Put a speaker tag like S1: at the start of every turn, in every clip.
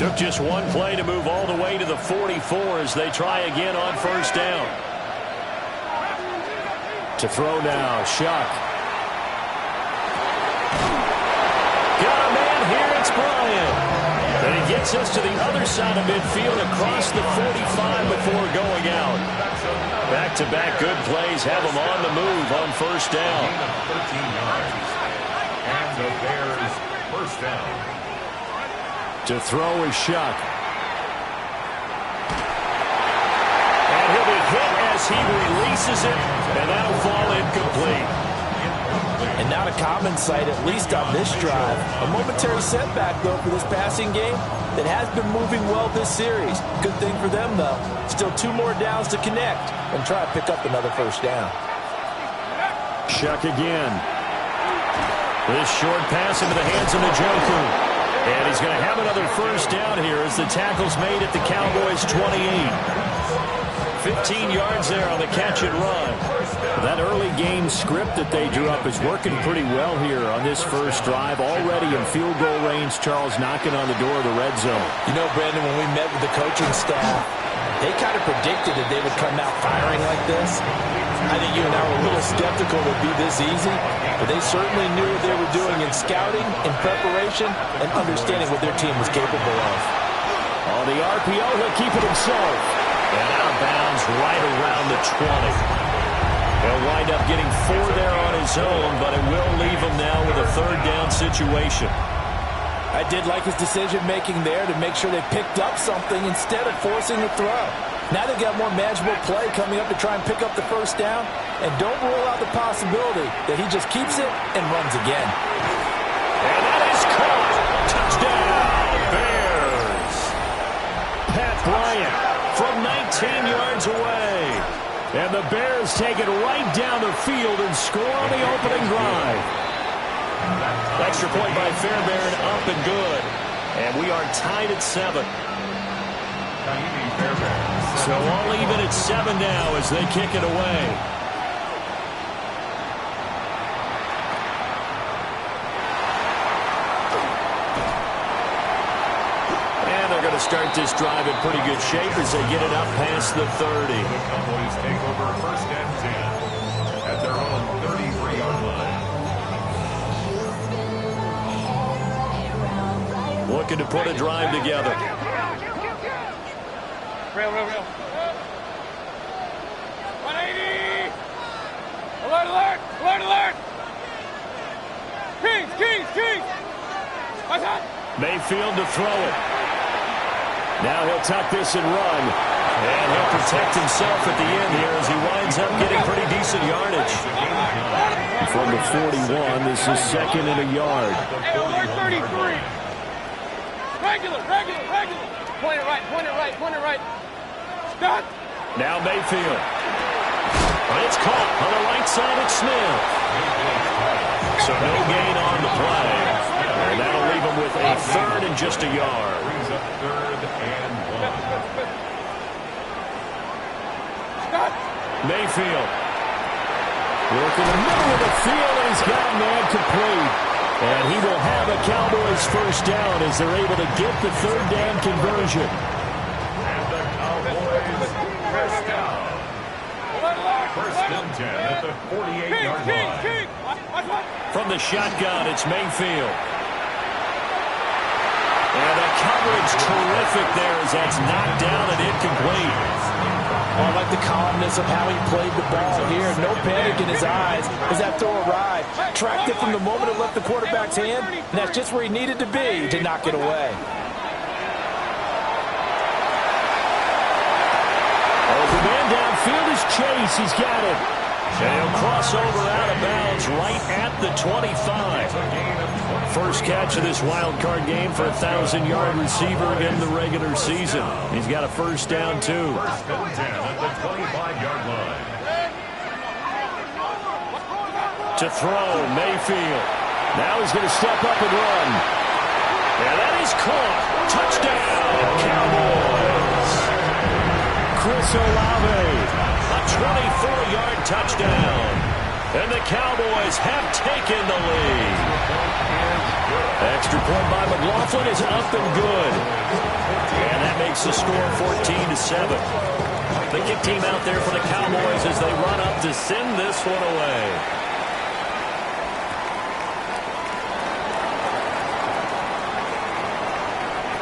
S1: Took just one play to move all the way to the 44 as they try again on first down. To throw now, Shuck. Got a man here, it's Bryant. And he gets us to the other side of midfield across the 45 before going out. Back-to-back good plays have him on the move on first down.
S2: 13 yards. And the Bears first down.
S1: To throw is Shuck. And he'll be hit as he releases it, and that'll fall incomplete.
S3: And not a common sight, at least on this drive. A momentary setback, though, for this passing game that has been moving well this series. Good thing for them, though. Still 2 more downs to connect and try to pick up another first down.
S1: Shuck again. This short pass into the hands of Njoku. And he's going to have another first down here as the tackle's made at the Cowboys' 28. 15 yards there on the catch and run. That early game script that they drew up is working pretty well here on this first drive. Already in field goal range, Charles knocking on the door of the red zone.
S3: You know, Brandon, when we met with the coaching staff, they kind of predicted that they would come out firing like this. I think you and I were a little skeptical it would be this easy, but they certainly knew what they were doing in scouting, in preparation, and understanding what their team was capable of.
S1: On the RPO, he'll keep it himself. And out of bounds right around the 20. He'll wind up getting 4 there on his own, but it will leave him now with a third down situation.
S3: I did like his decision-making there to make sure they picked up something instead of forcing the throw. Now they've got more manageable play coming up to try and pick up the first down, and don't rule out the possibility that he just keeps it and runs again.
S1: And that is caught. Touchdown, Bears. Pat Bryant from 19 yards away. And the Bears take it right down the field and score on the opening drive. Extra point by Fairbairn, up and good. And we are tied at 7. So all even at 7 now as they kick it away. And they're going to start this drive in pretty good shape as they get it up past the 30.
S2: The Cowboys take over first and 10 at their own 33-yard line.
S1: Looking to put a drive together.
S4: Real. 180! Alert! Kings! What's that?
S1: Mayfield to throw it. Now he'll tuck this and run. And he'll protect himself at the end here as he winds up getting pretty decent yardage. From the 41, this is second and a yard.
S4: Hey, alert 33! Regular! Point it right. Stop!
S1: Now Mayfield. And it's caught on the right side at Smith. So no gain on the play. And that'll leave him with a third and just a yard.
S2: Brings up third and 1.
S4: Stop!
S1: Mayfield. Working the middle of the field, and he's got a man complete. And he will have a Cowboys first down as they're able to get the third down conversion.
S2: And the Cowboys first down. First and 10 at the 48-yard line.
S1: From the shotgun, it's Mayfield. And the coverage terrific there as that's knocked down and incomplete.
S3: Oh, I like the calmness of how he played the ball here. No panic in his eyes as that throw arrived. Tracked it from the moment it left the quarterback's hand, and that's just where he needed to be to knock it away.
S1: The man downfield is Chase. He's got it. And he'll cross over out of bounds right at the 25. First catch of this wild card game for a 1,000-yard receiver in the regular season. He's got a first down, too.
S2: First and 10 at the 25-yard line.
S1: To throw, Mayfield. Now he's going to step up and run. And that is caught. Touchdown, Cowboys. Chris Olave, a 24-yard touchdown. And the Cowboys have taken the lead. Extra point by McLaughlin is up and good. makes the score 14-7. The kick team out there for the Cowboys as they run up to send this one away.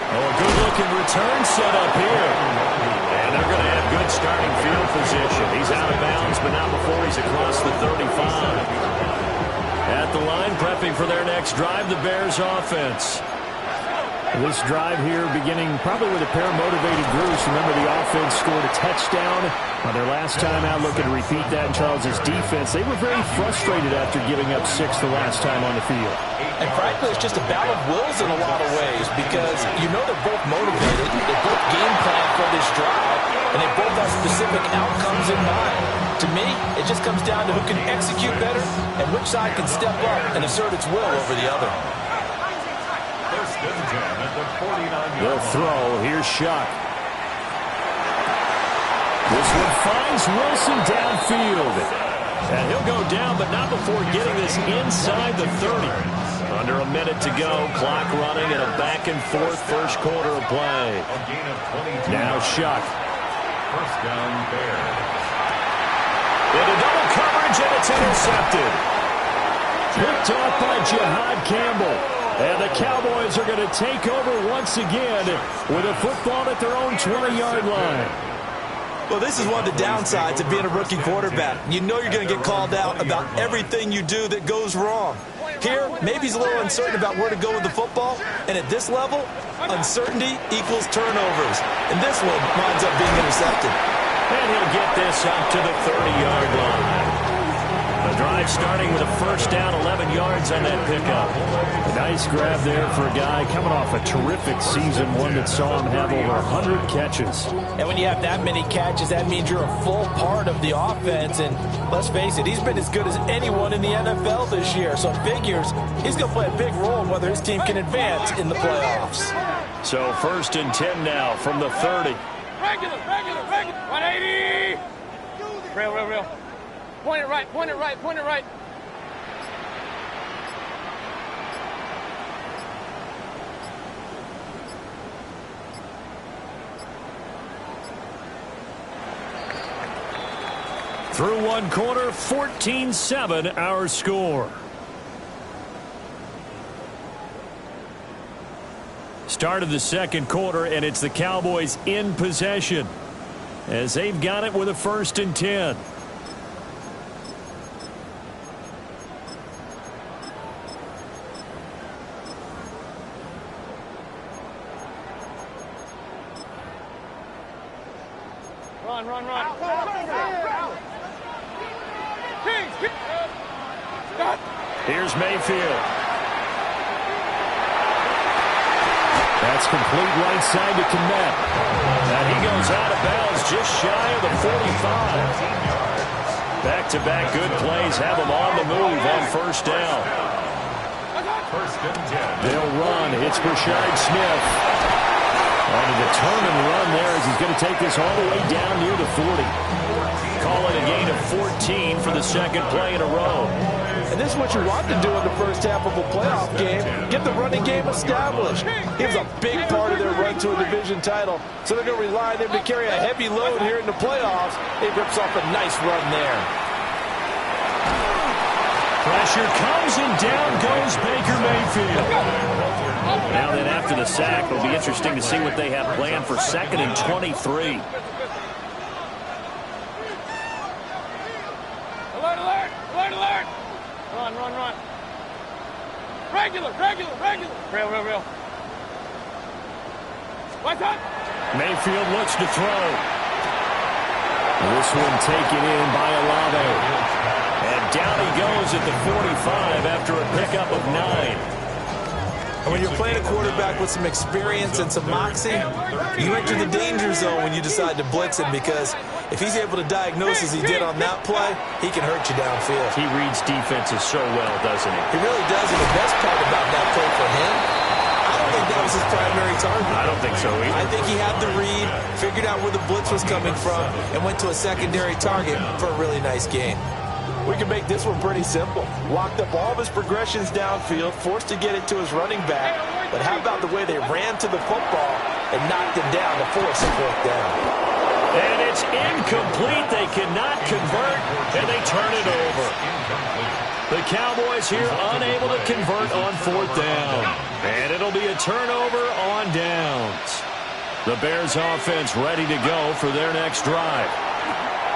S1: Oh, a good-looking return set up here. And they're going to have good starting field position. He's out of bounds, but not before he's across the 35. At the line, prepping for their next drive, the Bears offense.
S5: This drive here beginning probably with a pair of motivated groups. Remember, the offense scored a touchdown on their last time out, looking to repeat that in Charles' defense. They were very frustrated after giving up 6 the last time on the field.
S3: And frankly, it's just a battle of wills in a lot of ways because you know they're both motivated. They both game plan for this drive, and they both have specific outcomes in mind. To me, it just comes down to who can execute better and which side can step up and assert its will over the other.
S1: They'll throw. Here's Shuck. This one finds Wilson downfield. And he'll go down, but not before getting this inside the 30. Under a minute to go. Clock running and a back-and-forth first quarter of play. Now Shuck.
S2: First down, Bears.
S1: Into double coverage, and it's intercepted. Picked off by Jihad Campbell. And the Cowboys are going to take over once again with a football at their own 20-yard line.
S3: Well, this is one of the downsides of being a rookie quarterback. You know you're going to get called out about everything you do that goes wrong. Here, maybe he's a little uncertain about where to go with the football. And at this level, uncertainty equals turnovers. And this one winds up being intercepted.
S1: And he'll get this up to the 30-yard line. The drive starting with a first down, 11 yards on that pickup.
S5: A nice grab there for a guy coming off a terrific season, one that saw him have over 100 catches.
S3: And when you have that many catches, that means you're a full part of the offense. And let's face it, he's been as good as anyone in the NFL this year. So it figures he's going to play a big role in whether his team can advance in the playoffs.
S1: So first and 10 now from the 30.
S4: Regular. 180. Real. Point it right.
S1: Through one quarter, 14-7 our score. Start of the second quarter, and it's the Cowboys in possession as they've got it with a first and 10.
S4: Run.
S1: Here's Mayfield. That's complete right side to Kmet. And he goes out of bounds just shy of the 45. Back-to-back good plays have him on the move on first down.
S2: First and 10.
S1: They'll run. It's Brashard Smith. On a determined run there as he's going to take this all the way down near the 40. Call it a gain of 14 for the second play in a row.
S3: And this is what you want to do in the first half of a playoff game. Get the running game established. He was a big part of their run to a division title. So they're going to rely on him to carry a heavy load here in the playoffs. He rips off a nice run there.
S1: Pressure comes and down goes Baker Mayfield. Now then after the sack, it'll be interesting to see what they have planned for second and 23.
S4: Alert. Run. Regular. Real. What's up?
S1: Mayfield looks to throw. This one taken in by Olave. And down he goes at the 45 after a pickup of 9.
S3: And when you're playing a quarterback with some experience and some moxie, you enter the danger zone when you decide to blitz him because if he's able to diagnose as he did on that play, he can hurt you downfield.
S1: He reads defenses so well, doesn't he?
S3: He really does, and the best part about that play for him, I don't think that was his primary target.
S1: I don't think so either.
S3: I think he had the read, figured out where the blitz was coming from, and went to a secondary target for a really nice gain. We can make this one pretty simple. Locked up all of his progressions downfield, forced to get it to his running back. But how about the way they ran to the football and knocked him down to force a fourth down.
S1: And it's incomplete. They cannot convert, and they turn it over. The Cowboys here unable to convert on fourth down. And it'll be a turnover on downs. The Bears offense ready to go for their next drive.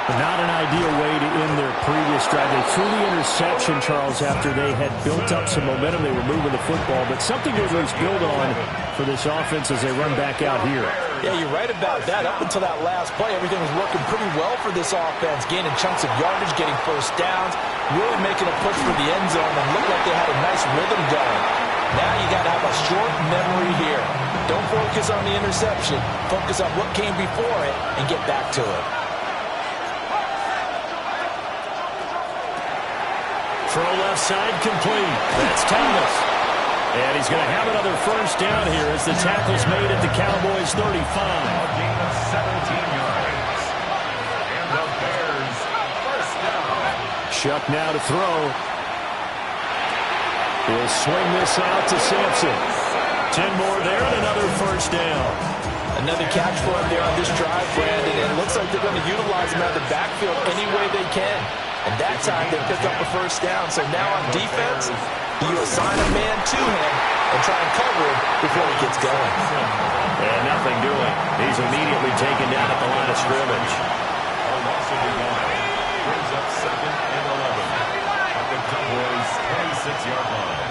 S5: Not an ideal way to end their previous drive. They threw the interception, Charles, after they had built up some momentum. They were moving the football, but something to at least build on for this offense as they run back out here.
S3: Yeah, you're right about that. Up until that last play, everything was working pretty well for this offense, gaining chunks of yardage, getting first downs, really making a push for the end zone, and looked like they had a nice rhythm going. Now you got to have a short memory here. Don't focus on the interception. Focus on what came before it and get back to it.
S1: Throw left side complete. That's Thomas. And he's going to have another first down here as the tackle's made at the Cowboys' 35.
S2: A gain of 17 yards. And the Bears first down.
S5: Shuck now to throw. He'll swing this out to Sampson.
S1: 10 more there and another first down.
S3: Another catch for him there on this drive, Brandon. And it looks like they're going to utilize him out of the backfield any way they can. And that time they pick up a first down. So now on defense, you assign a man to him and try and cover him before he gets going.
S1: And nothing doing. He's immediately taken down at the line of scrimmage.
S2: A loss of the yard. Brings up 2nd and 11 at the Cowboys' 26-yard line.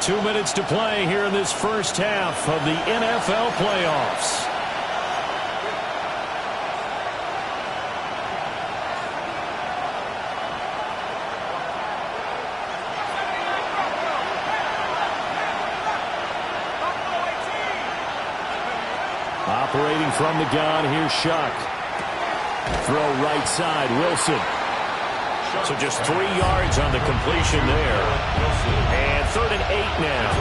S1: Two minutes to play here in this first half of the NFL playoffs. Operating from the gun, here's Shuck. Throw right side, Wilson. So just 3 yards on the completion there. And 3rd and 8 now.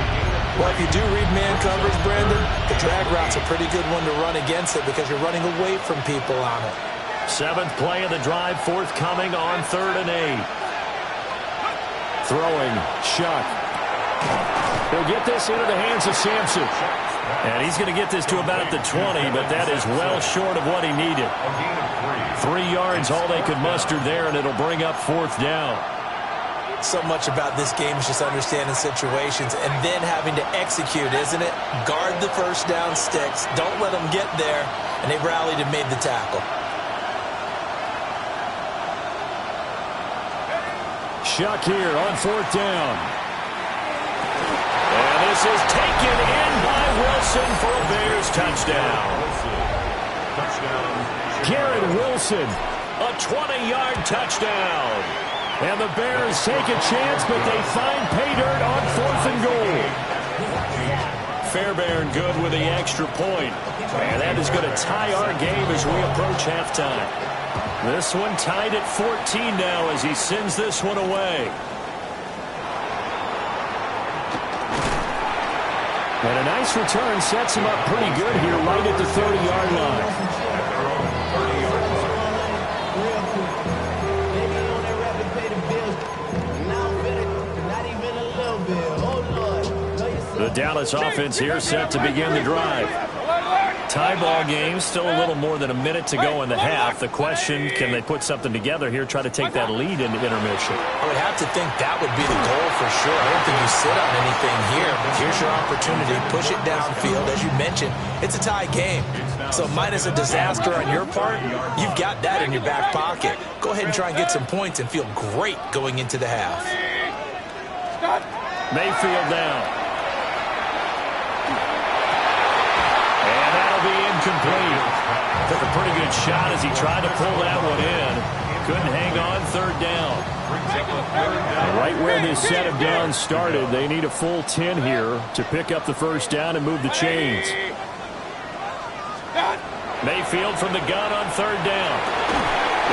S3: Well, if you do read man coverage, Brandon, the drag route's a pretty good one to run against it because you're running away from people on it.
S1: 7th play of the drive, forthcoming on 3rd and 8. Throwing, Shuck. He'll get this into the hands of Sampson. And he's going to get this to about the 20, but that is well short of what he needed. 3 yards, all they could muster there, and it'll bring up 4th down.
S3: So much about this game is just understanding situations and then having to execute, isn't it? Guard the first down sticks. Don't let them get there. And they rallied and made the tackle.
S1: Shuck here on 4th down. And this is taken in by Wilson for a Bears touchdown. Garrett Wilson, a 20-yard touchdown. And the Bears take a chance, but they find pay dirt on 4th and goal. Fairbairn good with the extra point. And that is going to tie our game as we approach halftime. This one tied at 14 now as he sends this one away. And a nice return sets him up pretty good here right at the 30-yard line. The Dallas offense here set to begin the drive. Tie ball game, still a little more than a minute to go in the half. The question, can they put something together here, try to take that lead into intermission?
S3: I would have to think that would be the goal for sure. I don't think you sit on anything here. Here's your opportunity. Push it downfield. As you mentioned, it's a tie game. So minus a disaster on your part, you've got that in your back pocket. Go ahead and try and get some points and feel great going into the half.
S1: Mayfield down. Incomplete. Took a pretty good shot as he tried to pull that one in. Couldn't hang on, 3rd down. And right where this set of downs started, they need a full 10 here to pick up the first down and move the chains. Mayfield from the gun on 3rd down.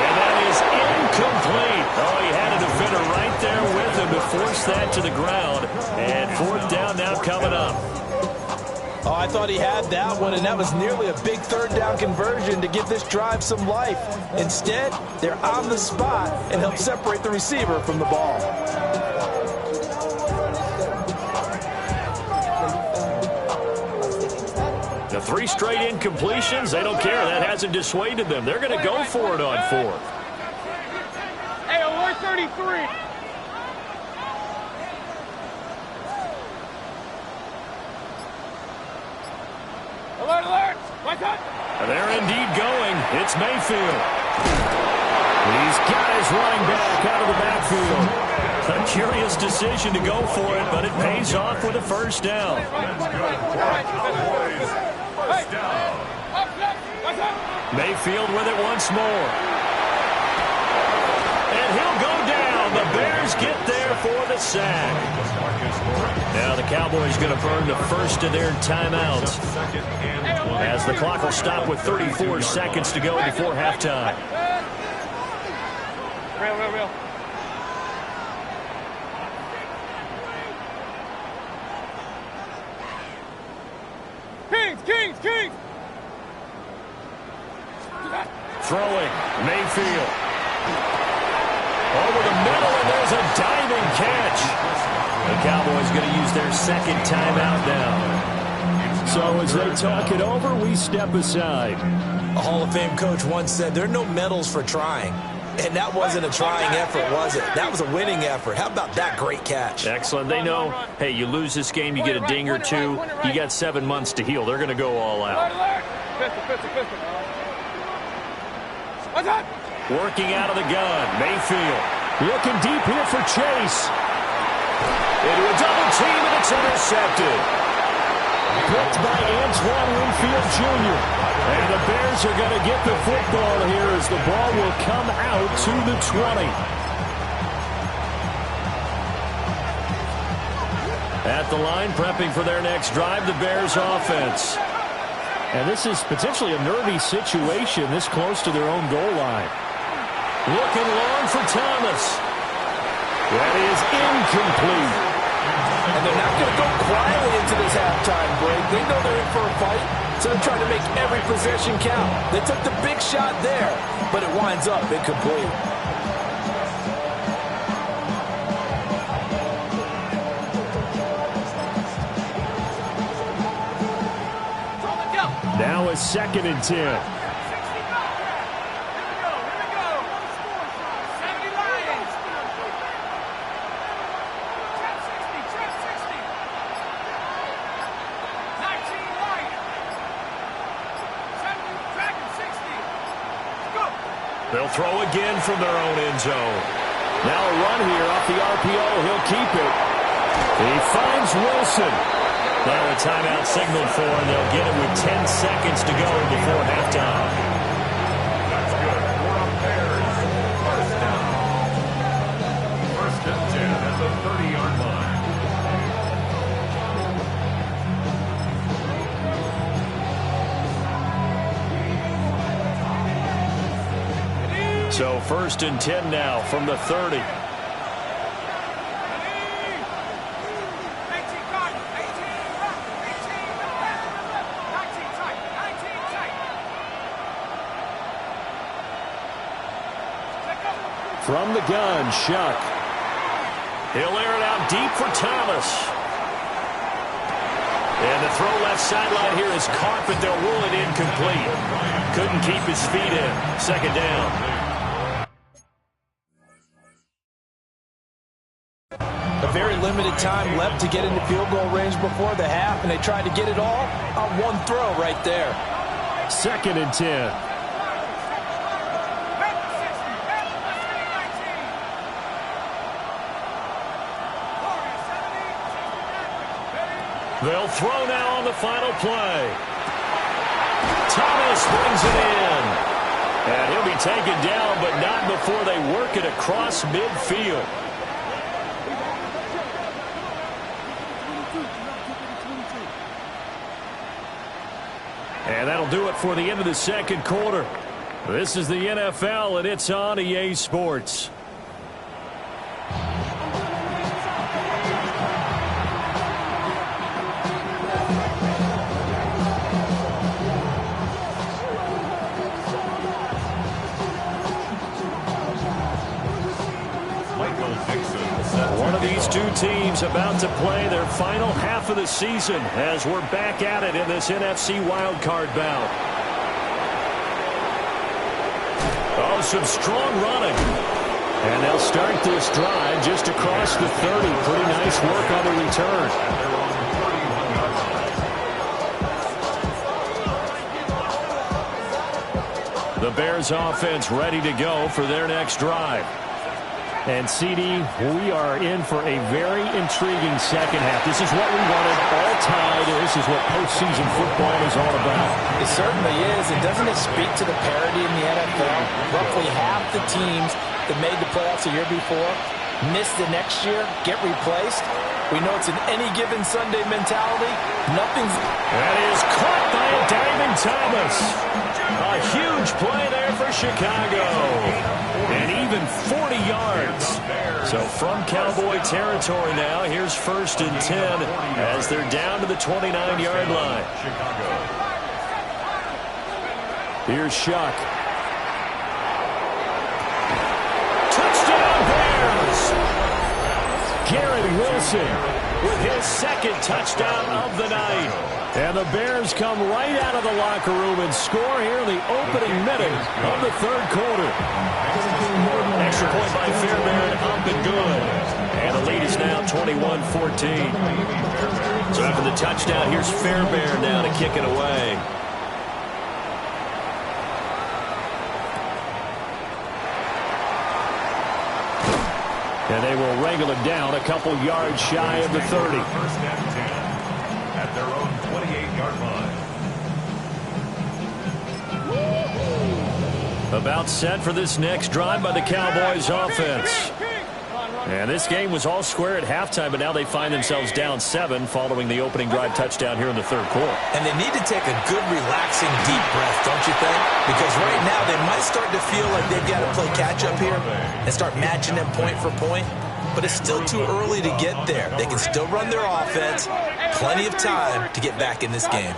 S1: And that is incomplete. Oh, he had a defender right there with him to force that to the ground. And 4th down now coming up.
S3: Oh, I thought he had that one, and that was nearly a big third down conversion to give this drive some life. Instead, they're on the spot and help separate the receiver from the ball.
S5: The 3 straight incompletions, they don't care. That hasn't dissuaded them. They're going to go for it on 4th.
S4: Hey, 133. Alert, alert! What's up?
S5: They're indeed going. It's Mayfield. He's got his running back out of the backfield. A curious decision to go for it, but it pays off with a first down. Mayfield with it once more. And he'll go down. The Bears get there for the sack. Now the Cowboys going to burn the first of their timeouts, as the clock will stop with 34 seconds to go before halftime.
S4: Real. Kings!
S5: Throwing, Mayfield. Over the middle, and there's a diving catch. The Cowboys going to use their second timeout now. So as they talk it over, we step aside.
S3: A Hall of Fame coach once said, there are no medals for trying. And that wasn't a trying effort, was it? That was a winning effort. How about that great catch?
S5: Excellent. They know, hey, you lose this game, you get a ding or two. You got 7 months to heal. They're going to go all out.
S4: Pistol. What's up?
S5: Working out of the gun, Mayfield. Looking deep here for Chase. Into a double team, and it's intercepted. Picked by Antoine Winfield Jr. And the Bears are going to get the football here as the ball will come out to the 20. At the line, prepping for their next drive, the Bears offense. And this is potentially a nervy situation this close to their own goal line. Looking long for Thomas. That is incomplete.
S3: And they're not going to go quietly into this halftime break. They know they're in for a fight, so they're trying to make every possession count. They took the big shot there, but it winds up incomplete.
S5: Now it's 2nd and 10. They'll throw again from their own end zone. Now a run here off the RPO. He'll keep it. He finds Wilson. Now a timeout signaled for, and they'll get it with 10 seconds to go before halftime.
S2: That's good. We're up there. First down. First and 10 at the 30-yard line.
S5: So 1st and 10 now from the 30. From the gun, Shuck. He'll air it out deep for Thomas. And the throw left sideline here is caught, but they'll rule it incomplete. Couldn't keep his feet in. 2nd down.
S3: A very limited time left to get into field goal range before the half, and they tried to get it all on one throw right there.
S5: 2nd and 10. They'll throw now on the final play. Thomas brings it in. And he'll be taken down, but not before they work it across midfield. And that'll do it for the end of the 2nd quarter. This is the NFL, and it's on EA Sports.
S1: One of these two teams about to play their final half of the season as we're back at it in this NFC wildcard bout. Oh, some strong running. And they'll start this drive just across the 30. Pretty nice work on the return. The Bears offense ready to go for their next drive. And, CD, we are in for a very intriguing second half. This is what we wanted all tied. This is what postseason football is all about.
S3: It certainly is. And doesn't it speak to the parity in the NFL? Roughly half the teams that made the playoffs a year before miss the next year, get replaced. We know it's an any given Sunday mentality. Nothing's...
S1: That is caught by a diving Thomas. A huge play there for Chicago. And even 40 yards. So from Cowboy territory now, here's 1st and 10 as they're down to the 29-yard line. Here's Shuck. Touchdown Bears! Garrett Wilson with his second touchdown of the night. And the Bears come right out of the locker room and score here in the opening minute of the third quarter. Extra point by Fairbairn, up and good. And the lead is now 21-14. So after the touchdown, here's Fairbairn now to kick it away. And they will wrangle it down a couple yards shy of the 30.
S2: First and 10 at their own 28-yard line.
S1: About set for this next drive by the Cowboys offense. And this game was all square at halftime, but now they find themselves down 7 following the opening drive touchdown here in the third quarter.
S3: And they need to take a good, relaxing, deep breath, don't you think? Because right now they might start to feel like they've got to play catch-up here and start matching them point for point. But it's still too early to get there. They can still run their offense. Plenty of time to get back in this game.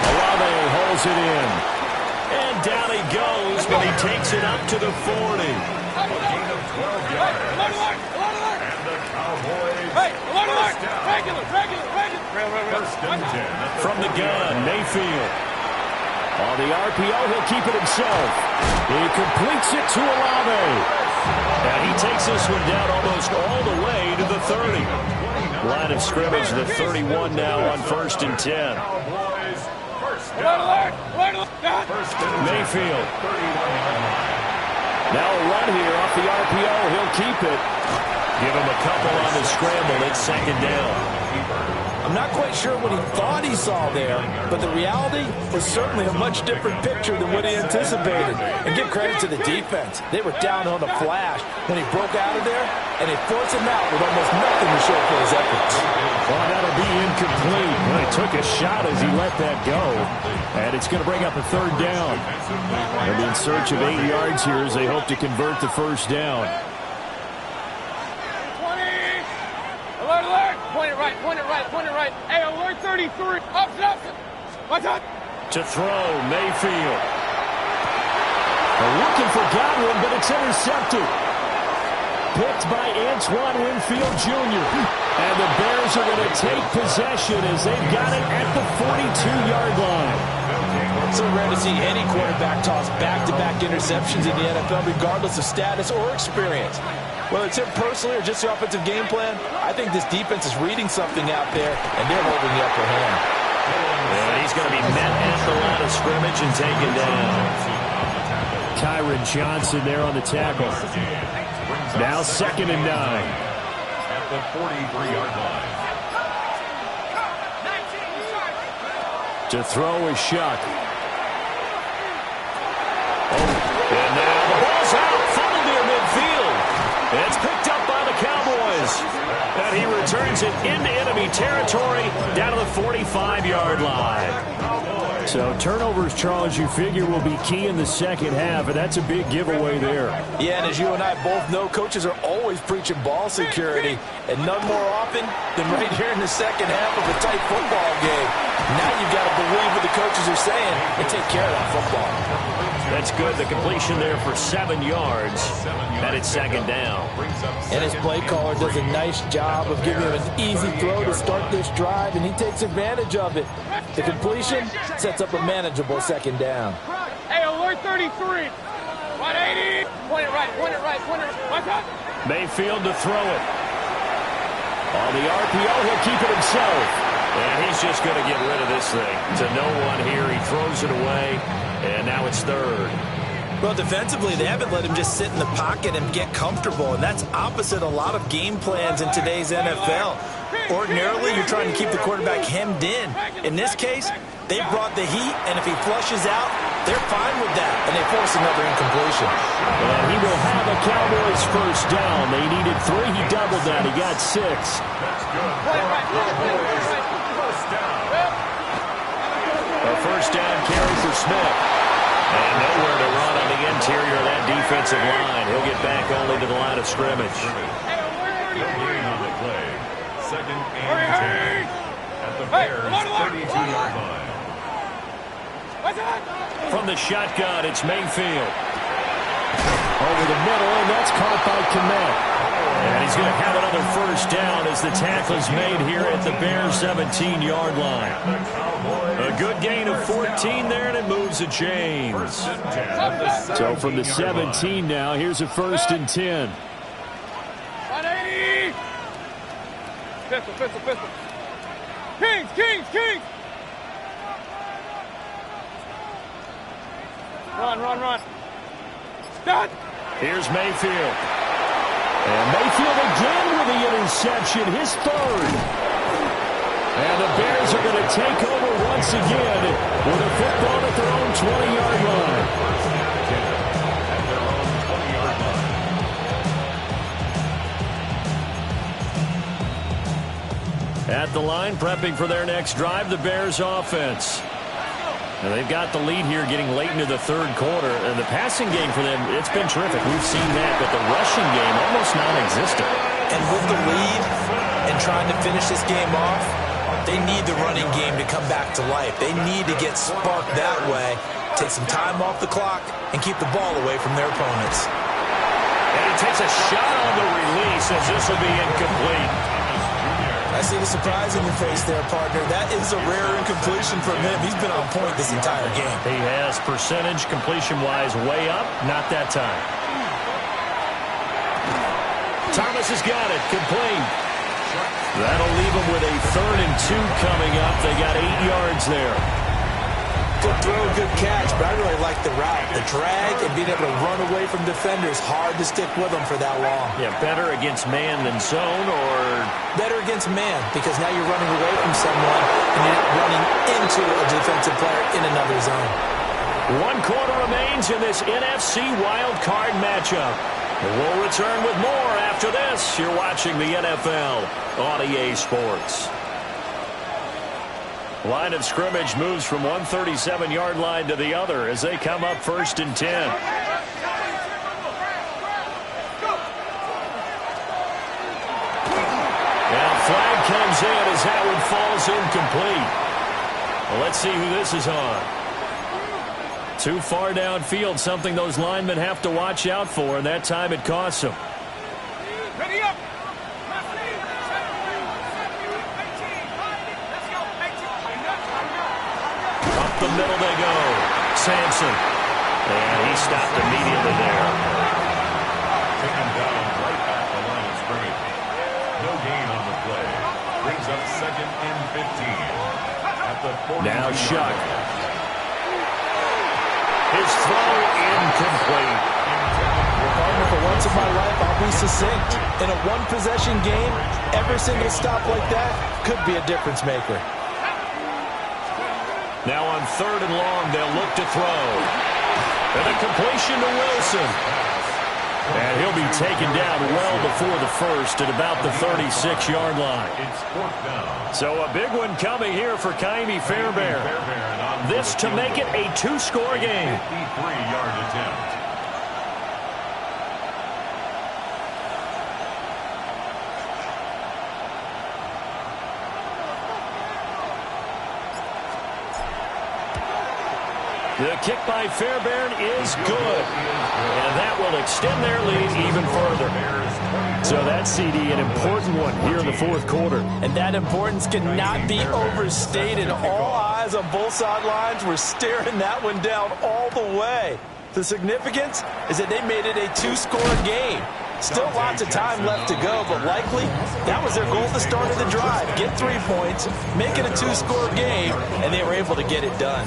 S1: Olave holds it in. And down he goes, but he takes it up to the 40.
S2: A gain of 12 yards. And the Cowboys first down. First and 10.
S1: From the gun, Mayfield. On the RPO, he'll keep it himself. He completes it to Olave. And he takes this one down almost all the way to the 30. Line of scrimmage, the 31 now on 1st and 10.
S2: Cowboys first down.
S1: Mayfield.
S2: 31-yard line.
S1: Now a run here off the RPO. He'll keep it. Give him a couple on the scramble. It's 2nd down.
S3: I'm not quite sure what he thought he saw there, but the reality was certainly a much different picture than what he anticipated. And give credit to the defense. They were down on the flash when he broke out of there, and they forced him out with almost nothing to show for his efforts.
S1: Well, that'll be incomplete. Well, he took a shot as he let that go. And it's going to bring up a 3rd down. They'll be in search of 8 yards here as they hope to convert the 1st down.
S4: 20. Alert, alert. Point it right, point it right, point it right. Hey, alert 33. Up, up. Watch out.
S1: To throw, Mayfield. They're looking for Godwin, but it's intercepted. Picked by Antoine Winfield Jr. And the Bears are going to take possession as they've got it at the 42-yard line.
S3: So rare to see any quarterback toss back-to-back interceptions in the NFL, regardless of status or experience. Whether it's him personally or just the offensive game plan, I think this defense is reading something out there, and they're holding the upper hand.
S1: And he's going to be met at the line of scrimmage and taken down. Tyron Johnson there on the tackle. Now 2nd and 9.
S2: At the 43-yard line.
S1: To throw is Shuck. And now the ball's out. Funneled near midfield. It's picked up by the Cowboys. And he returns it into enemy territory down to the 45-yard line. So turnovers, Charles, you figure will be key in the second half, and that's a big giveaway there.
S3: Yeah, and as you and I both know, coaches are always preaching ball security, and none more often than right here in the second half of a tight football game. Now you've got to believe what the coaches are saying and take care of that football.
S1: That's good. The completion there for 7 yards. And it's second down.
S3: And his play caller does a nice job of giving him an easy throw to start this drive, and he takes advantage of it. The completion sets up a manageable second down.
S4: Hey, alert 33. 180. Point it right, point it right, point it right. Watch out.
S1: Mayfield to throw it. On the RPO, he'll keep it himself. And he's just going to get rid of this thing. To no one here. He throws it away. And now it's third.
S3: Well, defensively, they haven't let him just sit in the pocket and get comfortable, and that's opposite a lot of game plans in today's NFL. Ordinarily, you're trying to keep the quarterback hemmed in. In this case, they brought the heat, and if he flushes out, they're fine with that, and they force another incompletion.
S1: And he will have a Cowboys first down. They needed 3. He doubled that. He got 6. A first down carry for Smith. And nowhere to run on the interior of that defensive line. He'll get back only to the line of scrimmage.
S2: No gain on the play. Second and 10 at the Bears' 32-yard line.
S1: From the shotgun, it's Mayfield. Over the middle, and that's caught by Kmet. And he's going to have another first down as the tackle's made here at the Bears' 17-yard line. A good gain of 14 there, and it moves the chains. So from the 17 now, here's a first and 10.
S4: 180. Pistol. Kings. Run. Done.
S1: Here's Mayfield. And Mayfield again with the interception, his third. And the Bears are going to take over once again with a football at their own 20-yard line. At the line, prepping for their next drive, the Bears offense. Now they've got the lead here getting late into the third quarter. And the passing game for them, it's been terrific. We've seen that, but the rushing game almost non-existent.
S3: And with the lead and trying to finish this game off, they need the running game to come back to life. They need to get sparked that way, take some time off the clock, and keep the ball away from their opponents.
S1: And he takes a shot on the release as this will be incomplete.
S3: I see the surprise in your face there, partner. That is a rare incompletion from him. He's been on point this entire game.
S1: He has percentage completion-wise way up. Not that time. Thomas has got it. Complete. That'll leave him with a 3rd and 2 coming up. They got 8 yards there.
S3: Good throw, good catch, but I really like the route. The drag and being able to run away from defenders, hard to stick with them for that long.
S1: Yeah, better against man than zone, or
S3: better against man, because now you're running away from someone and you're not running into a defensive player in another zone.
S1: 1 quarter remains in this NFC Wild Card matchup. We'll return with more after this. You're watching the NFL on EA Sports. Line of scrimmage moves from one 37-yard line to the other as they come up 1st and 10. Now flag comes in as that one falls incomplete. Well, let's see who this is on. Too far downfield, something those linemen have to watch out for, and that time it costs them.
S4: Ready up.
S1: Up the middle they go. Sampson. And he stopped immediately there.
S2: Taken down right at the line of scrimmage. No gain on the play. Brings up 2nd and 15. At the 40.
S1: Now Shuck. His throw incomplete.
S3: Partner, for once in my life, I'll be succinct. In a one-possession game, every single stop like that could be a difference maker.
S1: Now on 3rd and long, they'll look to throw. And a completion to Wilson. And he'll be taken down well before the first at about the 36-yard line.
S2: It's 4th down.
S1: So a big one coming here for Ka'imi Fairbairn. This to make it a 2-score game.
S2: 53-yard attempt.
S1: The kick by Fairbairn is good. And that will extend their lead even further. So that CD, an important one here in the fourth quarter.
S3: And that importance cannot be overstated. All eyes on both sidelines were staring that one down all the way. The significance is that they made it a two-score game. Still lots of time left to go, but likely that was their goal at the start of the drive. Get 3 points, make it a two-score game, and they were able to get it done.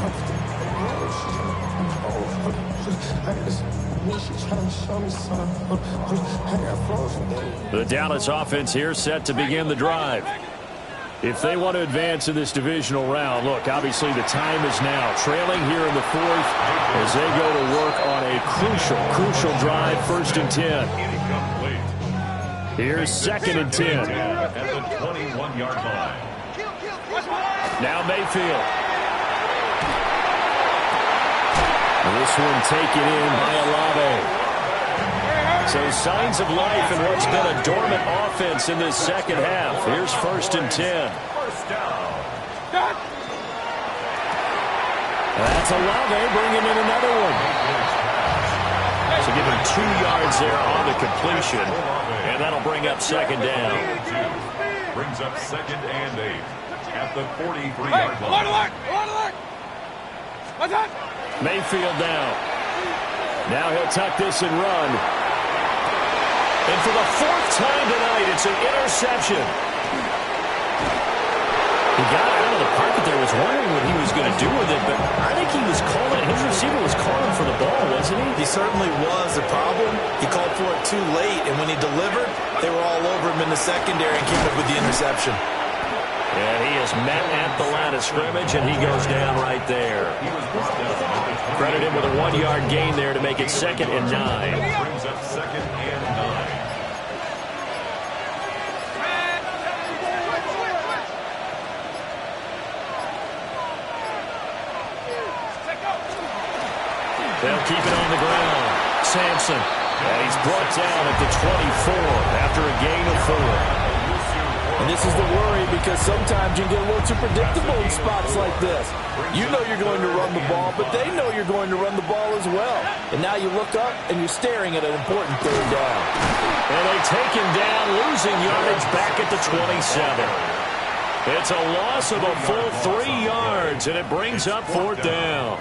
S1: The Dallas offense here set to begin the drive. If they want to advance in this divisional round, look, obviously the time is now. Trailing here in the fourth as they go to work on a crucial drive, 1st and 10. Here's 2nd and 10.
S2: At the 21-yard line.
S1: Now Mayfield. This one taken in by Olave. So signs of life in what's been a dormant offense in this second half. Here's 1st and 10.
S2: First down.
S1: That's Olave bringing in another one. So give him 2 yards there on the completion. And that'll bring up 2nd down.
S2: Brings up 2nd and 8 at the 43-yard line.
S1: Mayfield down. Now he'll tuck this and run. And for the 4th time tonight, it's an interception. He got out of the pocket there, was wondering what he was going to do with it, but I think he was calling, his receiver was calling for the ball, wasn't he?
S3: He certainly was. The problem, he called for it too late, and when he delivered, they were all over him in the secondary and came up with the interception.
S1: And he is met at the line of scrimmage, and he goes down right there. Credit him with a 1-yard gain there to make it 2nd and 9.
S2: Brings up 2nd and 9.
S1: They'll keep it on the ground. Sampson. And he's brought down at the 24 after a gain of 4.
S3: And this is the worry because sometimes you get a little too predictable in spots like this. You know you're going to run the ball, but they know you're going to run the ball as well. And now you look up and you're staring at an important 3rd down.
S1: And they take him down, losing yardage back at the 27. It's a loss of a full 3 yards, and it brings up 4th down.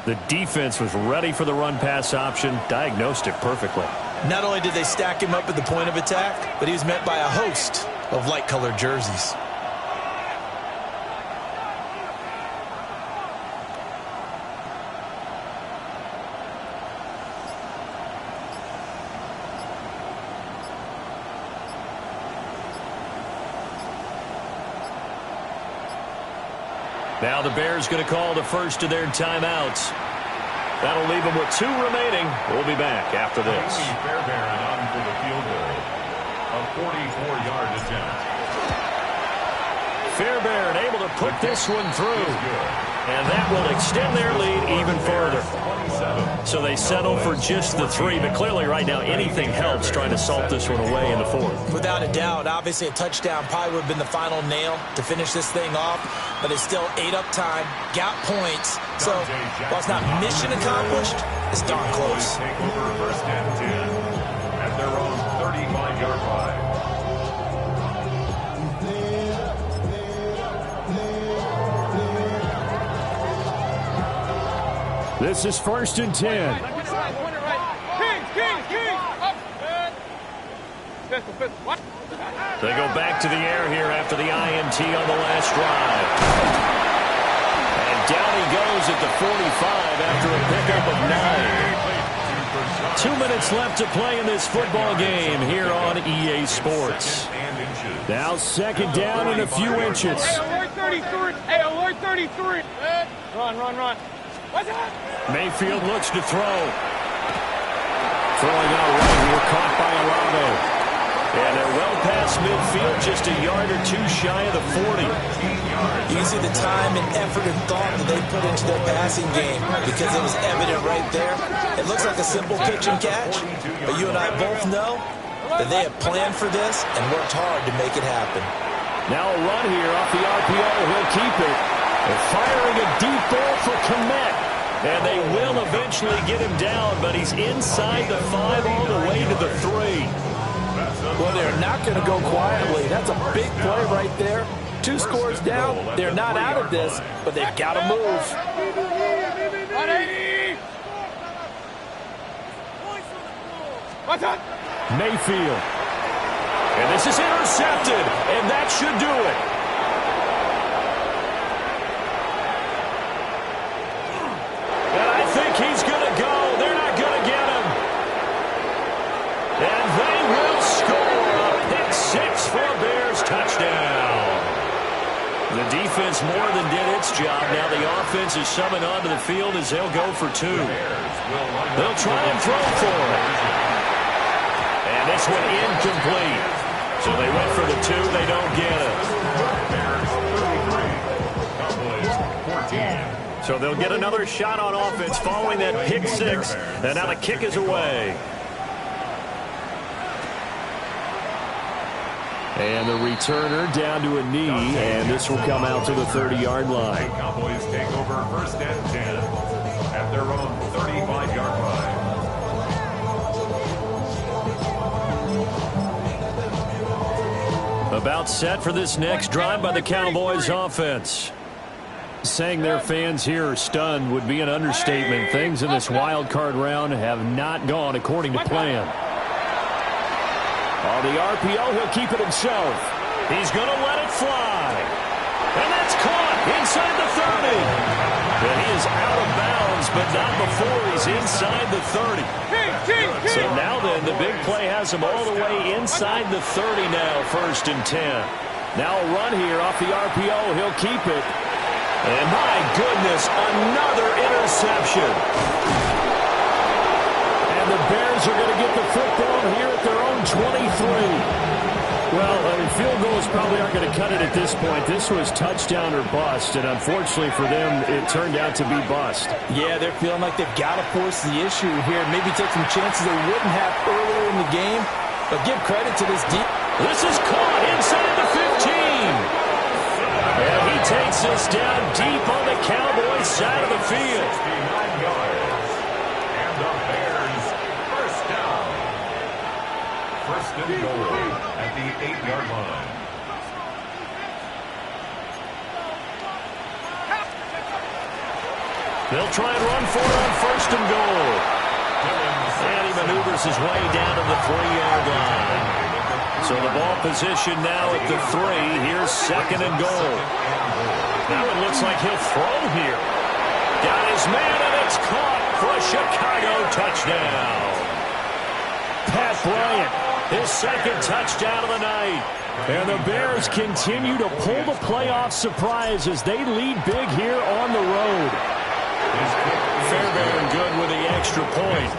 S1: The defense was ready for the run-pass option, diagnosed it perfectly.
S3: Not only did they stack him up at the point of attack, but he was met by a host of light-colored jerseys.
S1: Now the Bears going to call the first of their timeouts. That'll leave them with 2 remaining. We'll be back after this.
S2: Fairbairn on for the field goal. A 44-yard attempt.
S1: Fairbairn able to put this one through. And that will extend their lead even further. So they settle for just the 3, but clearly right now anything helps trying to salt this one away in the 4th.
S3: Without a doubt, obviously a touchdown probably would have been the final nail to finish this thing off, but it's still ate up time, got points. So while it's not mission accomplished, it's darn close.
S2: Take over 1st and 10 at their own 35-yard line.
S1: This is 1st and 10. They go back to the air here after the INT on the last drive. And down he goes at the 45 after a pickup of 9. 2 minutes left to play in this football game here on EA Sports. Now 2nd down and a few inches.
S4: Hey, alert 33. Hey, alert 33. Run.
S1: Mayfield looks to throw. Throwing out right here, caught by Olave. And they're well past midfield, just a yard or 2 shy of the 40.
S3: You can see the time and effort and thought that they put into their passing game because it was evident right there. It looks like a simple pitch and catch, but you and I both know that they have planned for this and worked hard to make it happen.
S1: Now a run here off the RPO. He'll keep it. They're firing a deep ball for Kmet. And they will eventually get him down, but he's inside the 5 all the way to the 3.
S3: Well, they're not going to go quietly. That's a big play right there. 2 scores down. They're not out of this, but they've got to move.
S4: 180!
S1: Mayfield. And this is intercepted, and that should do it. And I think he's going to go. They're not going to get him. And they will score a pick 6 for a Bears touchdown. The defense more than did its job. Now the offense is summoned onto the field as they'll go for 2. They'll try and throw for it. And this one incomplete. So they went for the 2. They don't get it. So they'll get another shot on offense following that pick 6. And now the kick is away. And the returner down to a knee, and this will come out to the 30-yard line.
S2: Cowboys take over first and 10 at their own 35-yard line.
S1: About set for this next drive by the Cowboys offense. Saying their fans here are stunned would be an understatement. Things in this wild card round have not gone according to plan. On the RPO, he'll keep it himself. He's going to let it fly. And that's caught inside the 30. And he is out of bounds, but not before he's inside the 30. So now then, the big play has him all the way inside the 30 now, 1st and 10. Now a run here off the RPO. He'll keep it. And my goodness, another interception. And the Bears are going to get the football here at their own 23. Well, field goals probably aren't going to cut it at this point. This was touchdown or bust, and unfortunately for them, it turned out to be bust.
S3: Yeah, they're feeling like they've got to force the issue here. Maybe take some chances they wouldn't have earlier in the game. But give credit to this deep.
S1: This is caught inside the 15. And he takes us down deep on the Cowboys side of the field.
S2: 69 yards. And the Bears first down. First and goal at the 8-yard line.
S1: They'll try and run for it on 1st and goal. And he maneuvers his way down to the 3-yard line. So the ball position now at the 3. Here's 2nd and goal. Now it looks like he'll throw here. Got his man, and it's caught for a Chicago touchdown. Pat Bryant, his 2nd touchdown of the night. And the Bears continue to pull the playoff surprise as they lead big here on the road. Fairbairn good with the extra point.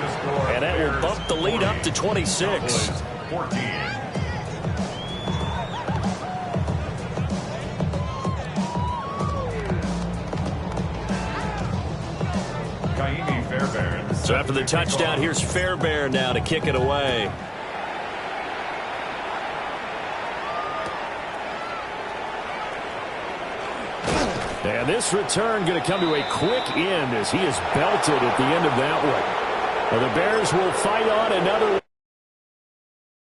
S1: And that will bump the lead up to 26.
S2: 14.
S1: So after the touchdown, here's Fairbairn now to kick it away. And this return going to come to a quick end as he is belted at the end of that one. Well, the Bears will fight on another.